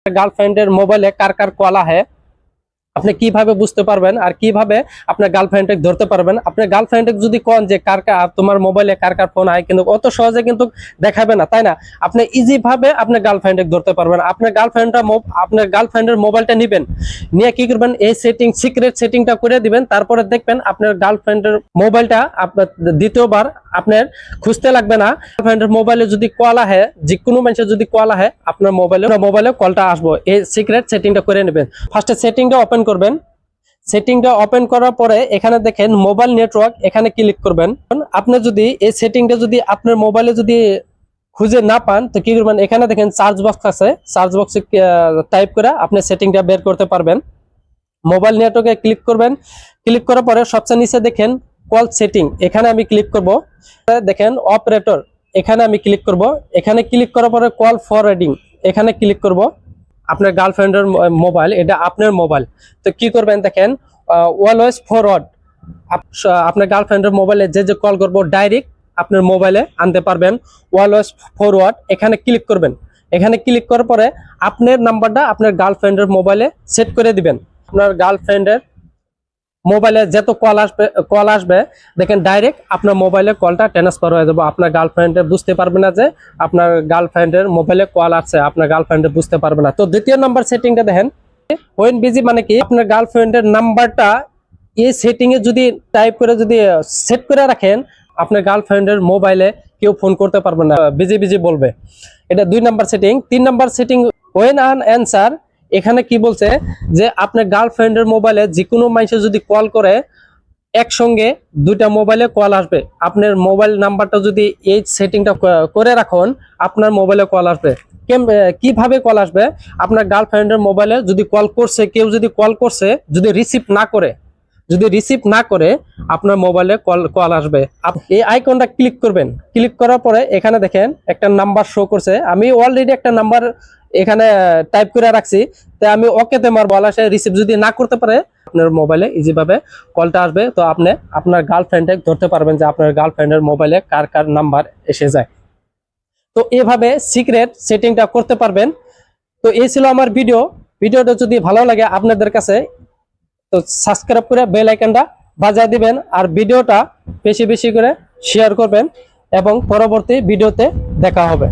গার্লফ্রেন্ডের মোবাইলে কার কার কল আহে আপনি কিভাবে বুঝতে পারবেন আর কিভাবে আপনার গার্লফ্রেন্ডকে ধরতে পারবেন। আপনার গার্লফ্রেন্ডকে যদি কোন যে কার কার তোমার মোবাইলে কার কার ফোন আয়, কিন্তু অত সহজে কিন্তু দেখাবে না, তাই না? আপনি ইজি ভাবে আপনার গার্লফ্রেন্ডকে ধরতে পারবেন। আপনার গার্লফ্রেন্ডের মোবাইলটা নেবেন, নিয়ে কি করবেন, এই সেটিং সিক্রেট সেটিংটা করে দিবেন। তারপরে দেখবেন আপনার গার্লফ্রেন্ডের মোবাইলটা আপনার দ্বিতীয়বার আপনার খুঁজতে লাগবে না। গার্লফ্রেন্ডের মোবাইলে যদি কল আহে, যে কোনো মানুষের যদি কল আহে, আপনার মোবাইলে কলটা আসবো। এই সিক্রেট সেটিংটা করে নেবেন। ফার্স্টে সেটিংটা ওপেন করবেন। সেটিংটা ওপেন করার পরে এখানে দেখেন মোবাইল নেটওয়ার্ক, এখানে ক্লিক করবেন। আপনি যদি এই সেটিংটা যদি আপনার মোবাইলে যদি খুঁজে না পান তো কি করবেন, এখানে দেখেন সার্চ বক্স আছে, সার্চ বক্সে টাইপ করে আপনি সেটিংটা বের করতে পারবেন। মোবাইল নেটওয়ার্কে ক্লিক করবেন। ক্লিক করার পরে সবচেয়ে নিচে দেখেন কল সেটিং, এখানে আমি ক্লিক করব। দেখেন অপারেটর, এখানে আমি ক্লিক করব। এখানে ক্লিক করার পরে কল ফরওয়ার্ডিং, এখানে ক্লিক করব। আপনার গার্লফ্রেন্ডের মোবাইল, এটা আপনার মোবাইল, তো কি করবেন দেখেন অলওয়েজ ফরওয়ার্ড। আপনার গার্লফ্রেন্ডের মোবাইলে যে কল করবো ডাইরেক্ট আপনার মোবাইলে আনতে পারবেন। অলওয়েজ ফরওয়ার্ড, এখানে ক্লিক করবেন। এখানে ক্লিক করার পরে আপনার নাম্বারটা আপনার গার্লফ্রেন্ডের মোবাইলে সেট করে দিবেন। আপনার গার্লফ্রেন্ডের মোবাইলে যত কল আসবে দেখেন ডাইরেক্ট আপনার মোবাইলে কলটা ট্রান্সফার হয়ে যাবে। আপনার গার্লফ্রেন্ডে বুঝতে পারবে না যে আপনার গার্লফ্রেন্ডের মোবাইলে কল আসছে, আপনার গার্লফ্রেন্ডে বুঝতে পারবে না। তো দ্বিতীয় নাম্বার সেটিংটা দেখেন হোয়েন বিজি, মানে কি আপনার গার্লফ্রেন্ডের নাম্বারটা এই সেটিং এ যদি টাইপ করে যদি সেট করে রাখেন, আপনার গার্লফ্রেন্ডের মোবাইলে কেউ ফোন করতে পারবে না, বিজি বিজি বলবে। এটা 2 number setting. 3 number setting when unanswered, এখানে কি বলছে যে আপনার গার্লফ্রেন্ডের মোবাইলে যে কোনো মানুষের যদি কল করে একসঙ্গে 2টা মোবাইলে কল আসবে। আপনার মোবাইল নাম্বারটা যদি এই সেটিংটা করে রাখুন, আপনার মোবাইলে কল আসবে। কিভাবে কল আসবে, আপনার গার্লফ্রেন্ডের মোবাইলে যদি কল করছে, কেউ যদি কল করছে, যদি রিসিভ না করে আপনার মোবাইলে কল আসবে। এই আইকনটা ক্লিক করবেন। ক্লিক করার পরে এখানে দেখেন একটা নাম্বার শো করছে। আমি অলরেডি একটা নাম্বার এখানে টাইপ করে রাখছি, তাই আমি ওকেতে মারবো। সে রিসিভ যদি না করতে পারে আপনার মোবাইলে ইজি ভাবে কলটা আসবে। তো আপনি আপনার গার্লফ্রেন্ডকে ধরতে পারবেন যে আপনার গার্লফ্রেন্ডের মোবাইলে কার কার নাম্বার এসে যায়। তো এভাবে সিক্রেট সেটিংটা করতে পারবেন। তো এই ছিল আমার ভিডিওটা যদি ভালো লাগে আপনাদের কাছে, তো সাবস্ক্রাইব করে বেল আইকনটা বাজিয়ে দিবেন, আর ভিডিওটা বেশি বেশি করে শেয়ার করবেন, এবং পরবর্তী ভিডিওতে দেখা হবে।